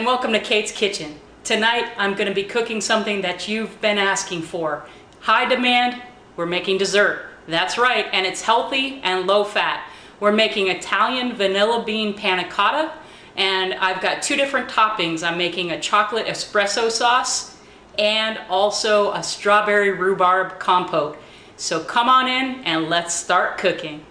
and welcome to Kate's Kitchen. Tonight I'm going to be cooking something that you've been asking for. High demand, we're making dessert. That's right, and it's healthy and low fat. We're making Italian vanilla bean panna cotta, and I've got two different toppings. I'm making a chocolate espresso sauce and also a strawberry rhubarb compote. So come on in and let's start cooking.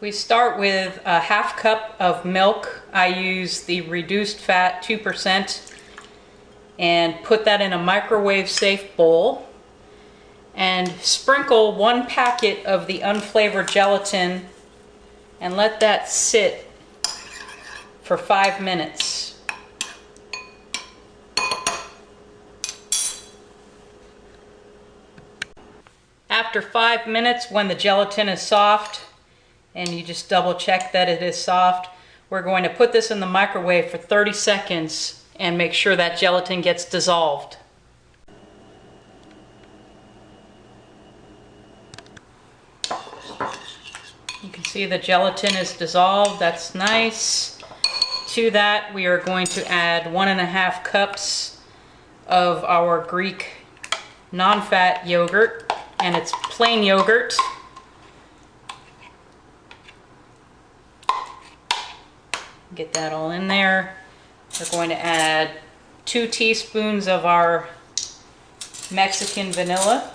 We start with a half cup of milk. I use the reduced fat 2% and put that in a microwave safe bowl and sprinkle 1 packet of the unflavored gelatin and let that sit for 5 minutes. After 5 minutes, when the gelatin is soft, and you just double check that it is soft, we're going to put this in the microwave for 30 seconds and make sure that gelatin gets dissolved. You can see the gelatin is dissolved. That's nice. To that, we are going to add 1.5 cups of our Greek non-fat yogurt, and it's plain yogurt. Get that all in there. We're going to add 2 teaspoons of our Mexican vanilla.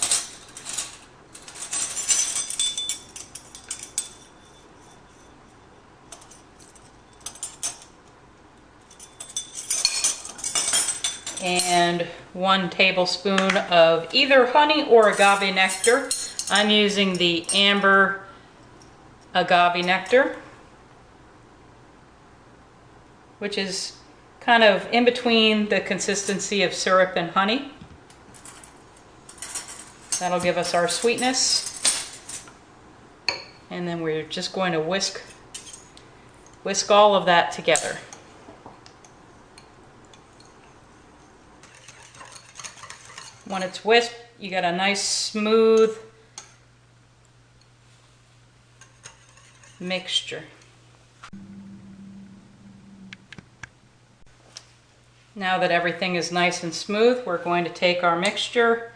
And 1 tablespoon of either honey or agave nectar. I'm using the amber agave nectar, which is kind of in between the consistency of syrup and honey. That'll give us our sweetness. And then we're just going to whisk all of that together. When it's whisked, you got a nice smooth mixture. Now that everything is nice and smooth, we're going to take our mixture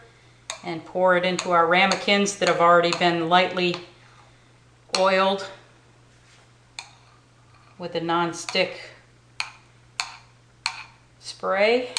and pour it into our ramekins that have already been lightly oiled with a non-stick spray.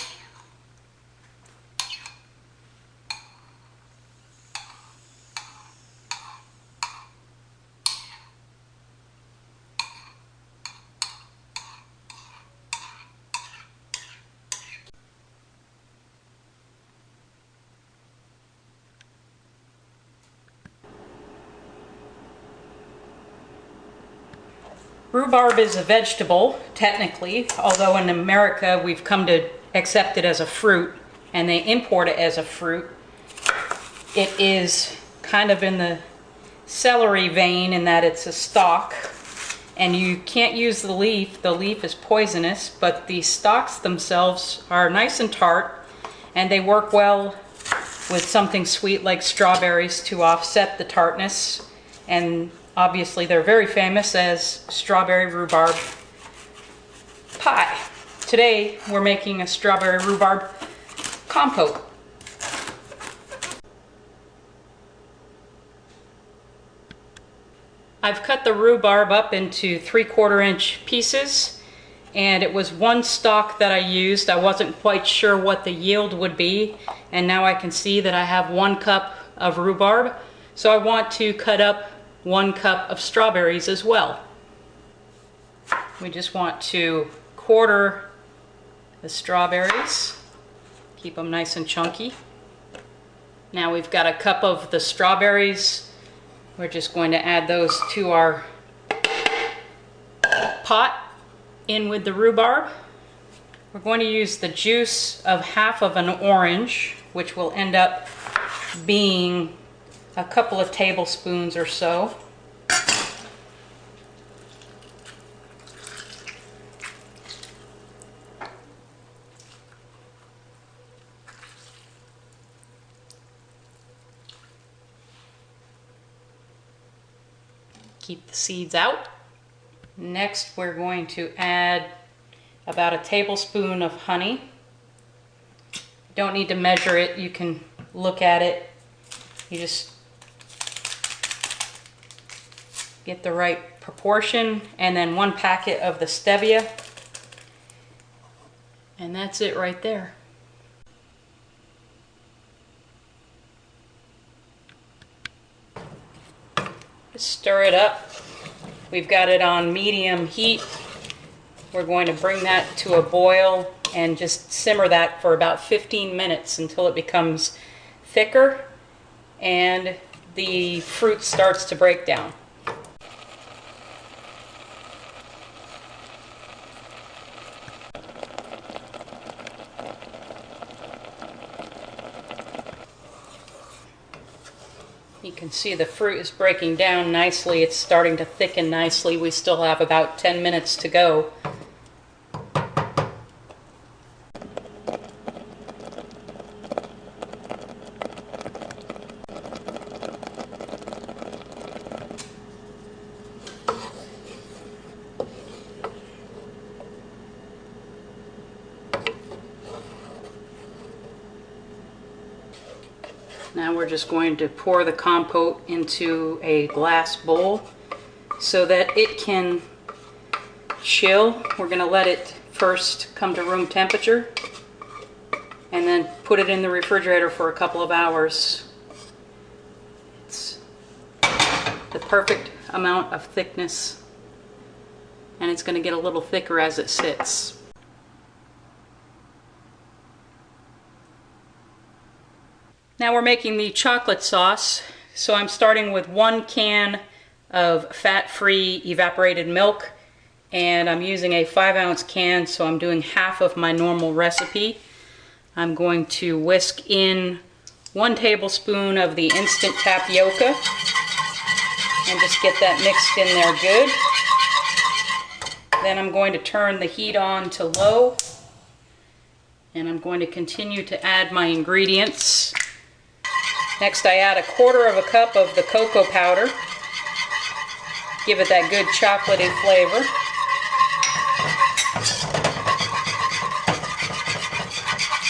Rhubarb is a vegetable, technically, although in America we've come to accept it as a fruit, and they import it as a fruit. It is kind of in the celery vein in that it's a stalk, and you can't use the leaf. The leaf is poisonous, but the stalks themselves are nice and tart, and they work well with something sweet like strawberries to offset the tartness. And obviously they're very famous as strawberry rhubarb pie. Today we're making a strawberry rhubarb compote. I've cut the rhubarb up into 3/4 inch pieces, and it was 1 stalk that I used. I wasn't quite sure what the yield would be, and now I can see that I have 1 cup of rhubarb, so I want to cut up 1 cup of strawberries as well. We just want to quarter the strawberries, keep them nice and chunky. Now we've got a cup of the strawberries. We're just going to add those to our pot in with the rhubarb. We're going to use the juice of half of an orange, which will end up being a couple of tablespoons or so. Keep the seeds out. Next, we're going to add about a tablespoon of honey. Don't need to measure it, you can look at it. You just get the right proportion, and then 1 packet of the stevia. And that's it right there. Just stir it up. We've got it on medium heat. We're going to bring that to a boil and just simmer that for about 15 minutes until it becomes thicker and the fruit starts to break down. You can see the fruit is breaking down nicely. It's starting to thicken nicely. We still have about 10 minutes to go. Now we're just going to pour the compote into a glass bowl so that it can chill. We're going to let it first come to room temperature and then put it in the refrigerator for a couple of hours. It's the perfect amount of thickness, and it's going to get a little thicker as it sits. Now we're making the chocolate sauce, so I'm starting with 1 can of fat-free evaporated milk, and I'm using a 5-ounce can, so I'm doing half of my normal recipe. I'm going to whisk in 1 tablespoon of the instant tapioca and just get that mixed in there good. Then I'm going to turn the heat on to low, and I'm going to continue to add my ingredients. Next, I add 1/4 cup of the cocoa powder. Give it that good chocolatey flavor.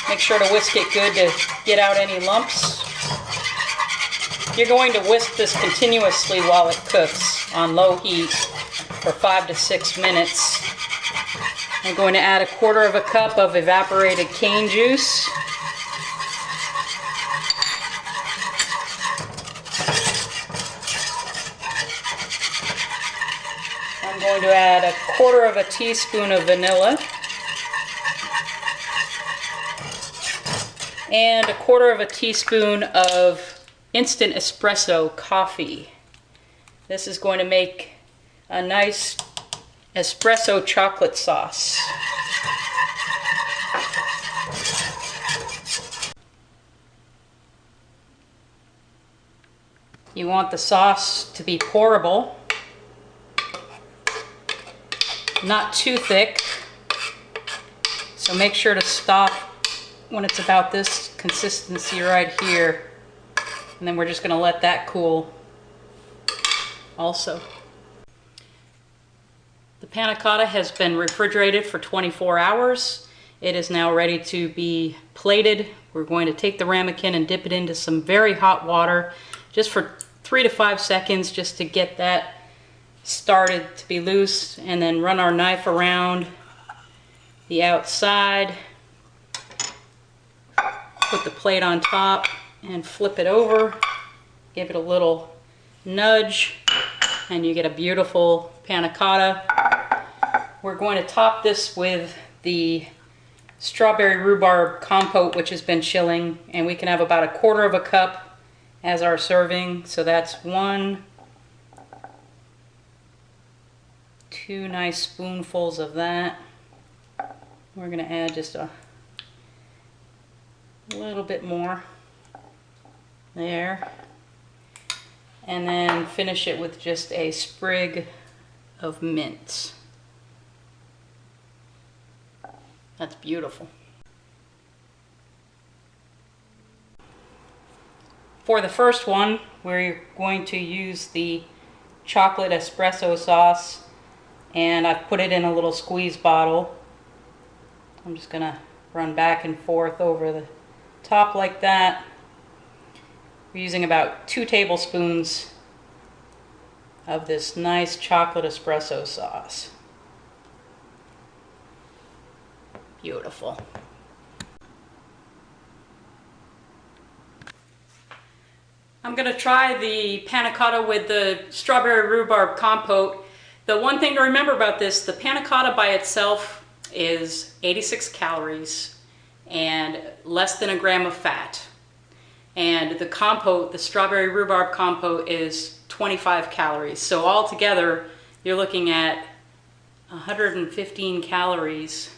Make sure to whisk it good to get out any lumps. You're going to whisk this continuously while it cooks on low heat for 5 to 6 minutes. I'm going to add 1/4 cup of evaporated cane juice. I'm going to add 1/4 teaspoon of vanilla and 1/4 teaspoon of instant espresso coffee. This is going to make a nice espresso chocolate sauce. You want the sauce to be pourable, not too thick, so make sure to stop when it's about this consistency right here, and then we're just going to let that cool also. The panna cotta has been refrigerated for 24 hours. It is now ready to be plated. We're going to take the ramekin and dip it into some very hot water just for 3 to 5 seconds just to get that started to be loose, and then run our knife around the outside, put the plate on top and flip it over, give it a little nudge, and you get a beautiful panna cotta. We're going to top this with the strawberry rhubarb compote, which has been chilling, and we can have about 1/4 cup as our serving. So that's 2 nice spoonfuls of that. We're going to add just a little bit more there, and then finish it with just a sprig of mint. That's beautiful. For the first one, we're going to use the chocolate espresso sauce. and I've put it in a little squeeze bottle. I'm just gonna run back and forth over the top like that. We're using about 2 tablespoons of this nice chocolate espresso sauce. Beautiful. I'm gonna try the Panna Cotta with the strawberry rhubarb compote. The one thing to remember about this, the Panna Cotta by itself is 86 calories and less than a gram of fat. And the compote, the strawberry rhubarb compote, is 25 calories. So altogether, you're looking at 115 calories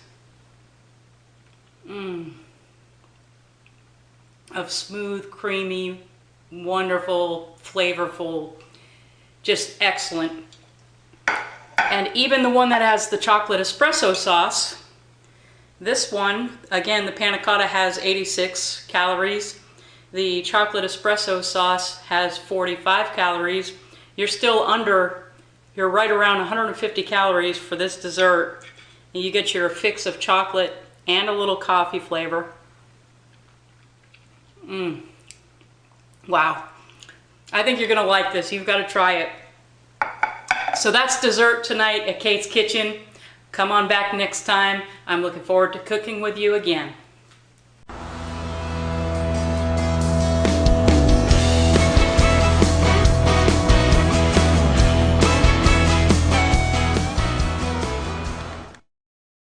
of smooth, creamy, wonderful, flavorful, just excellent. And even the one that has the chocolate espresso sauce, this one, again, the Panna Cotta has 86 calories. The chocolate espresso sauce has 45 calories. You're right around 150 calories for this dessert. And you get your fix of chocolate and a little coffee flavor. Wow. I think you're gonna like this. You've got to try it. So that's dessert tonight at Kate's Kitchen. Come on back next time. I'm looking forward to cooking with you again.